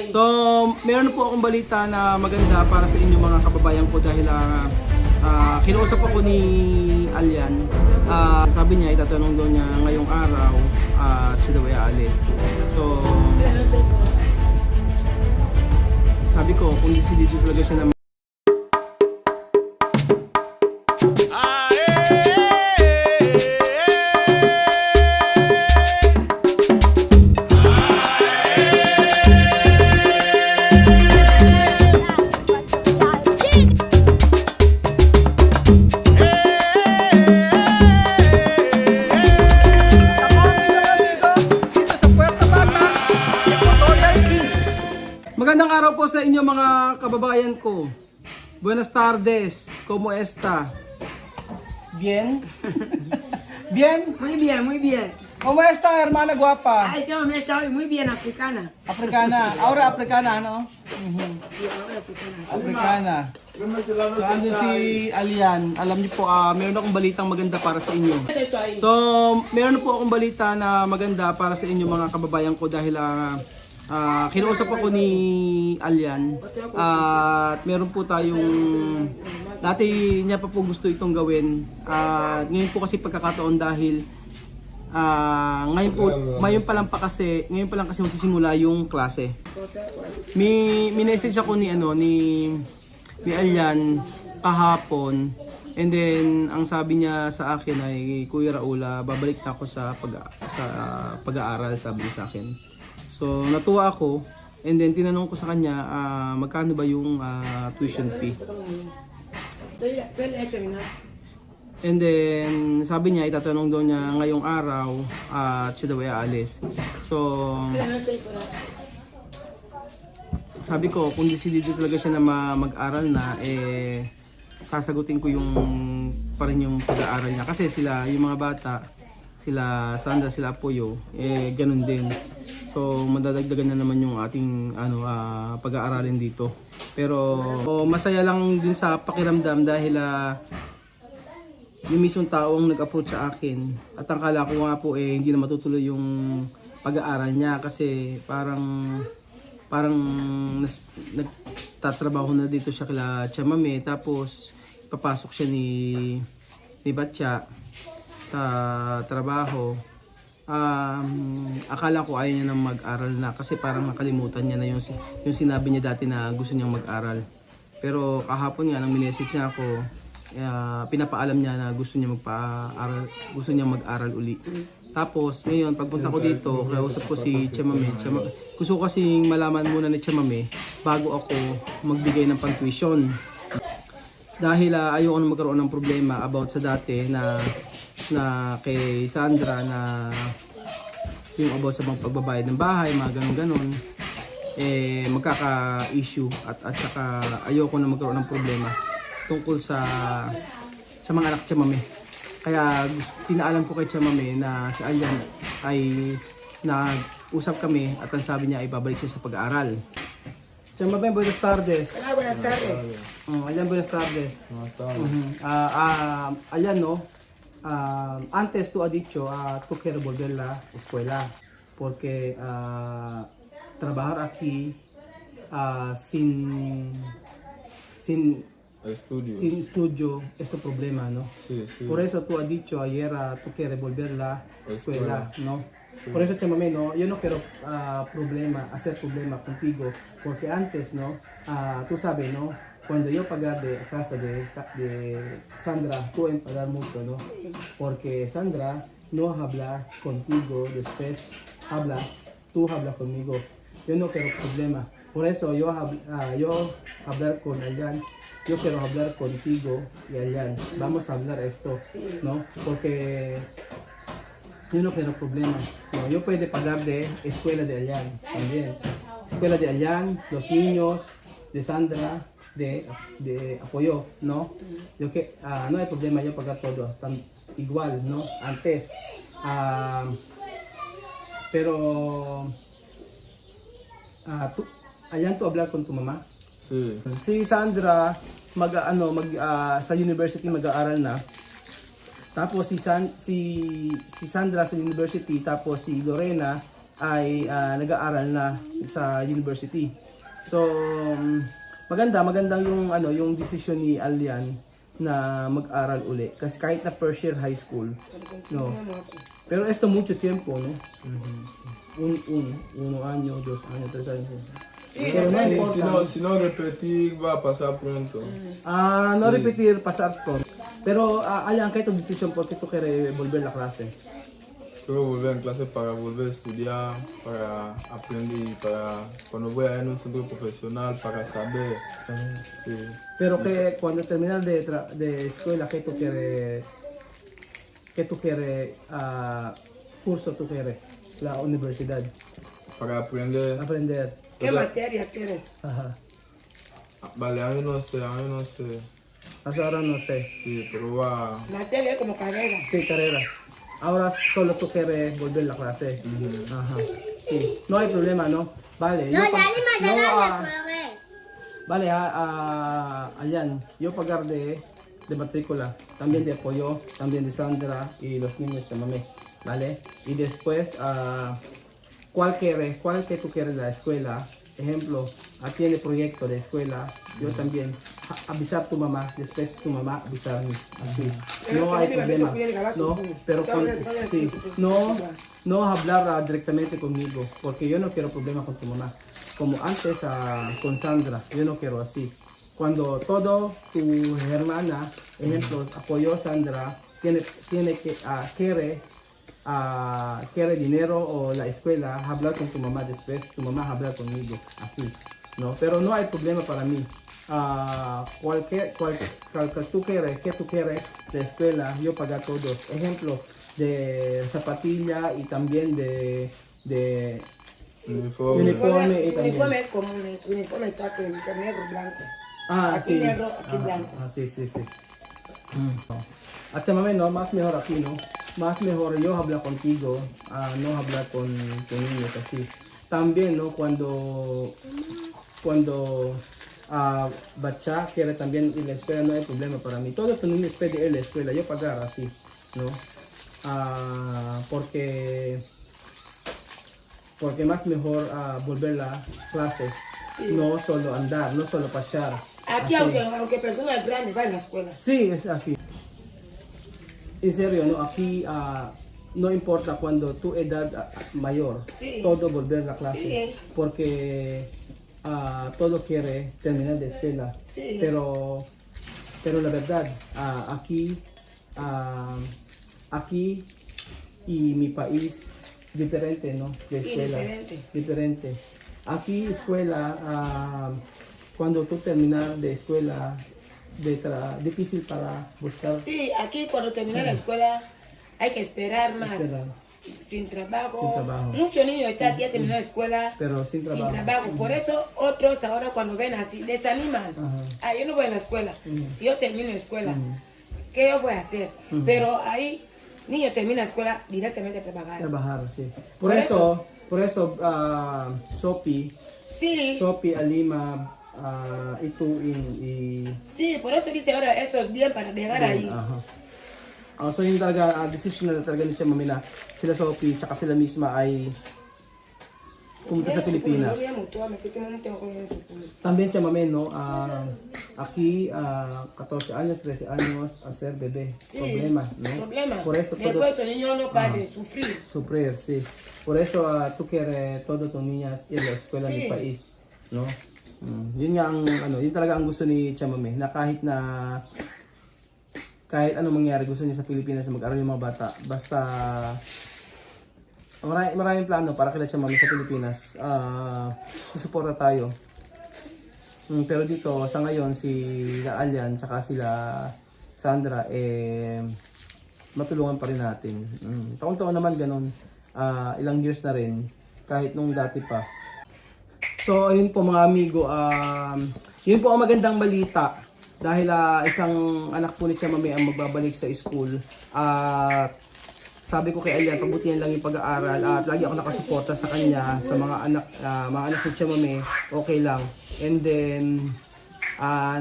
So, meron po akong balita na maganda para sa inyo mga kababayan ko dahil kinausap ako ni Alyan. Sabi niya, itatanong daw niya ngayong araw at siya daw ay aalis. So, sabi ko, kung decidido talaga siya na magandang araw po sa inyo mga kababayan ko. Buenas tardes. ¿Cómo está? Bien? Bien? Muy bien, muy bien. ¿Cómo está, hermana guapa? Ay, esta mamá está muy bien africana. Africana. Ahora africana, no? Sí, ahora africana. Africana. So, ando si Alyan. Alam niyo po, meron akong balitang maganda para sa inyo. So, meron po akong balita na maganda para sa inyo mga kababayan ko dahil kinausap ako ni Alyan at meron po tayong dati niya pa po gusto itong gawin at ngayon po kasi pagkakataon dahil ngayon pa lang kasi magsisimula yung klase. Message ako ni Alyan kahapon, and then ang sabi niya sa akin ay, Kuya Raula, babalik na ako sa pag-aaral, sabi niya sa akin. So natuwa ako, and then tinanong ko sa kanya magkano ba yung tuition fee. And then sabi niya itatanong daw niya ngayong araw at siya daw ay aalis. So sabi ko kung decidido talaga siya na mag-aral na, sasagutin ko yung pa rin yung pag-aaral niya kasi sila yung mga bata, sila Sandra, sila Apoyo, ganun din. So madadagdagan na naman yung ating pag-aaralin dito. Pero masaya lang din sa pakiramdam dahil yung mismong tao ang nag-approach sa akin. At ang kala ko nga po hindi na matutuloy yung pag-aaral niya kasi parang nagtatrabaho na dito siya kila Chamame, tapos papasok siya ni Batya sa trabaho. Akala ko ayaw niya nang mag-aral na kasi parang nakalimutan niya na yung sinabi niya dati na gusto niyang mag-aral. Pero kahapon nga nang minessage niya ako, pinapaalam niya na gusto niya mag-aral uli. Tapos ngayon pagpunta ko dito, kausap ko si Chamame. Gusto ko kasing malaman muna ni Chamame bago ako magbigay ng pang-tuition. Dahil ayoko na magkaroon ng problema about sa dati na kay Sandra na yung about sa mga pagbabayad ng bahay, mga ganun-ganon, magkaka-issue at saka ayoko na magkaroon ng problema tungkol sa mga anak Chamame. Kaya pinaalam ko kay Chamame na si Alyan ay nag-usap kami at ang sabi niya ay babalik siya sa pag-aaral. Chamame, buenas tardes. Hola, buenas tardes. Alyan, buenas tardes. Buenas tardes. Alyan, no? Antes tú has dicho tú quieres volver a la escuela porque trabajar aquí sin estudio es un problema, ¿no? Sí, sí. Por eso tú has dicho ayer tú quieres volver a la escuela, ¿no? Sí. Por eso, Chamame, no, yo no quiero hacer problema contigo, porque antes, ¿no? Tú sabes, ¿no? Cuando yo pagar de casa de Sandra, tú en pagar mucho, ¿no? Porque Sandra no habla contigo, después tú hablas conmigo. Yo no quiero problema. Por eso yo hablar con Alyan. Yo quiero hablar contigo y Alyan. Vamos a hablar esto, ¿no? Porque yo no quiero problema. No, yo puedo pagar de escuela de Alyan también. Escuela de Alyan, los niños, de Sandra, de Apoyo, ¿no? Yo que no hay problema, yo pagar todo igual, ¿no? Antes. Pero Alyan, tú hablar con tu mamá. Sí. Si Sandra sa university mag-aaral na. Tapos si Sandra sa university, tapos si Lorena ay nag-aaral na sa university. So magandang yung yung decision ni Alian na mag-aral uli kasi kahit na first year high school, no. Pero esto mucho tiempo, no. Uno año, 2 años, 3 años. Pero no importa. Si no repetir, va a pasar pronto. No repetir, pasar todo. Pero Alian, ¿qué es tu decisión? ¿Por qué tú quieres volver a la clase? Quiero volver en clase para volver a estudiar, para aprender y para cuando voy a ir en un centro profesional para saber. Sí. Pero que cuando terminas de escuela, ¿qué tú quieres? ¿Qué tú quieres? Curso tú quieres? La universidad. Para aprender. Aprender. ¿Qué materia quieres? Ajá. Vale, a mí no sé. Hasta ahora no sé. Sí, pero va. Materia es como carrera. Sí, carrera. Ahora solo tú quieres volver a la clase. Ajá. Sí. No hay problema, ¿no? Vale. Vale, Ayan, yo pagar de matrícula, también de apoyo, también de Sandra y los niños de Mamé, ¿vale? Y después, ¿cuál que tú quieres la escuela? Ejemplo, aquí en el proyecto de escuela, yo también avisar a tu mamá, después tu mamá avisarme, así. No hay problema, ¿no? Pero sí, no hablar directamente conmigo, porque yo no quiero problema con tu mamá. Como antes con Sandra, yo no quiero así. Cuando todo tu hermana, ejemplo, apoyó a Sandra, tiene que quiere dinero o la escuela, hablar con tu mamá después, tu mamá hablar conmigo, así, ¿no? Pero no hay problema para mí. Cualquier que tú quieres de escuela, yo pagar todos. Ejemplo, de zapatilla y también de uniforme y también. Uniforme es común, uniforme está con negro, blanco. Aquí sí. negro, aquí blanco. Sí. At sa mami, no, más mejor aquí, no? Más mejor yo hablar contigo, no hablar con niños así. También, ¿no? Cuando Bacha quiere también ir a la escuela, no hay problema para mí. Todos los niños pueden ir a la escuela, yo pagar así, ¿no? Porque más mejor volver a la clase, no solo andar, no solo pasar. Aquí, aunque personas grandes van a la escuela. Sí, es así. En serio, ¿no? Aquí no importa cuando tu edad mayor, Sí. todo volver a la clase, Sí. porque todo quiere terminar de escuela. Sí. Pero la verdad, aquí y mi país diferente, ¿no? De Sí, escuela. diferente. Aquí escuela, cuando tú terminas de escuela, difícil para buscar. Sí, aquí cuando termina la escuela hay que esperar más. Esperar. Sin trabajo. Sin trabajo. Muchos niños están ya terminando la escuela. Pero sin trabajo. Por eso otros ahora cuando ven así desaniman. Ajá. Yo no voy a la escuela. Si yo termino la escuela, Ujú. ¿qué yo voy a hacer? Pero ahí niño termina la escuela directamente a trabajar. Trabajar, sí. Por eso, Sophie, Alima, y tú y Sí, por eso dice ahora eso es bien para llegar ahí. Aha. So yung talaga, decision na talaga ni Tia Mami na sila Sophie tsaka sila misma ay pumunta sa Pilipinas. También Tia Mami, no, aquí 14 años, 13 años, hacer bebé, Sí, problema, ¿no? Problema. Por eso todo, Después el niño no para de sufrir. sufrir, sí. Por eso tú quieres todas tus niñas ir a la escuela Sí. ng país, no? Yun nga ang yun talaga ang gusto ni Tia Mami, na kahit anong mangyari gusto niya sa Pilipinas na mag-aral yung mga bata. Basta maraming plano para kila Tia Mami sa Pilipinas. Susuporta tayo. Pero dito sa ngayon si Alian tsaka sila Sandra matulungan pa rin natin. Taon-taon naman ganun. Ilang years na rin kahit nung dati pa. So ayun po mga amigo, yun po ang magandang balita. Dahil isang anak po ni Tia Mami ang magbabalik sa school. At sabi ko kay Alian, pabutihan lang yung pag-aaral. At lagi ako nakasuporta sa kanya, sa mga anak ni Tia Mami, okay lang. And then,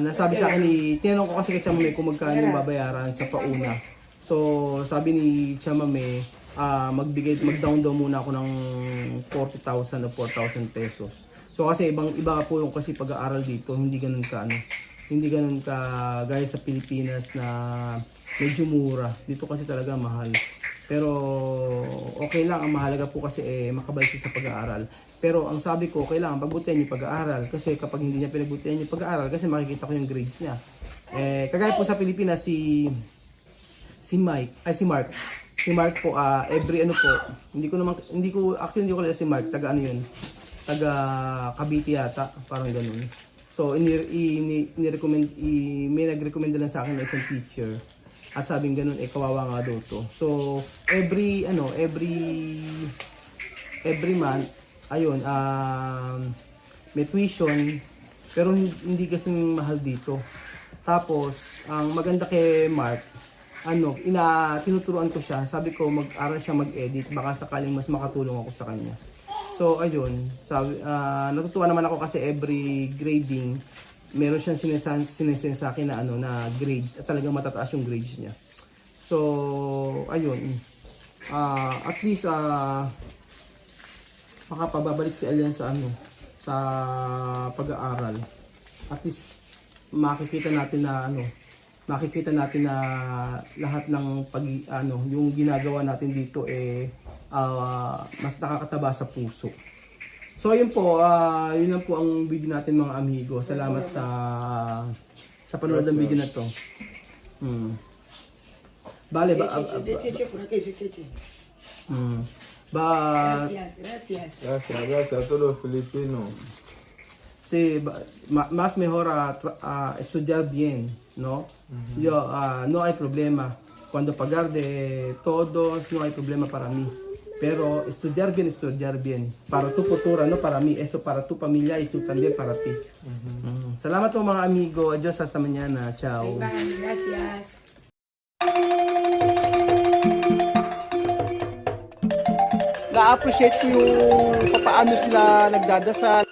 nasabi sa akin tinanong ko kasi kay Tia Mami kung magkano yung babayaran sa pauna. So, sabi ni Tia Mami, mag-down daw muna ako ng 40,000 o 4,000 pesos. So kasi iba po yung kasi pag-aaral dito, hindi ganun ka hindi ganun ka gaya sa Pilipinas na medyo mura. Dito kasi talaga mahal. Pero okay lang, ang mahalaga po kasi makabalik siya sa pag-aaral. Pero ang sabi ko, kailangan pagbutihan yung pag-aaral kasi kapag hindi niya pinagbutihan yung pag-aaral kasi makikita ko yung grades niya. Kagaya po sa Pilipinas si Mark. Si Mark po every ano po, hindi ko kilala si Mark, taga ano yun. Taga Cavite yata, parang ganoon. So ini-recommend may nag-recommend lang sa akin na isang teacher. At sabing ganoon kawawa nga daw to. So every month ayun may tuition pero hindi kasi mahal dito. Tapos ang maganda kay Mark tinuturuan ko siya. Sabi ko mag-aral siya mag-edit baka sakaling mas makatulong ako sa kanya. So ayun, natutuwa naman ako kasi every grading meron siyang sinesend sa akin na grades at talagang matataas yung grades niya. So ayun, at least makapababalik si Elian sa sa pag-aaral. At least makikita natin na lahat ng yung ginagawa natin dito mas nakakataba sa puso. So yun po, yun lang po ang video natin mga amigo. Salamat sa panonood ng video na to. Bale ba Gracias. Gracias a todos los filipinos. Sí, más mejor estudiar bien, ¿no? Yo, no hay problema. Cuando pagar de todos, no hay problema para mí. Pero estudiar bien. Para tu futuro, no para mí. Eso para tu familia y tú también para ti. Salamat po mga amigo. Adios, hasta mañana. Ciao. Bye, gracias. Na-appreciate ko yung paano sila nagdadasal.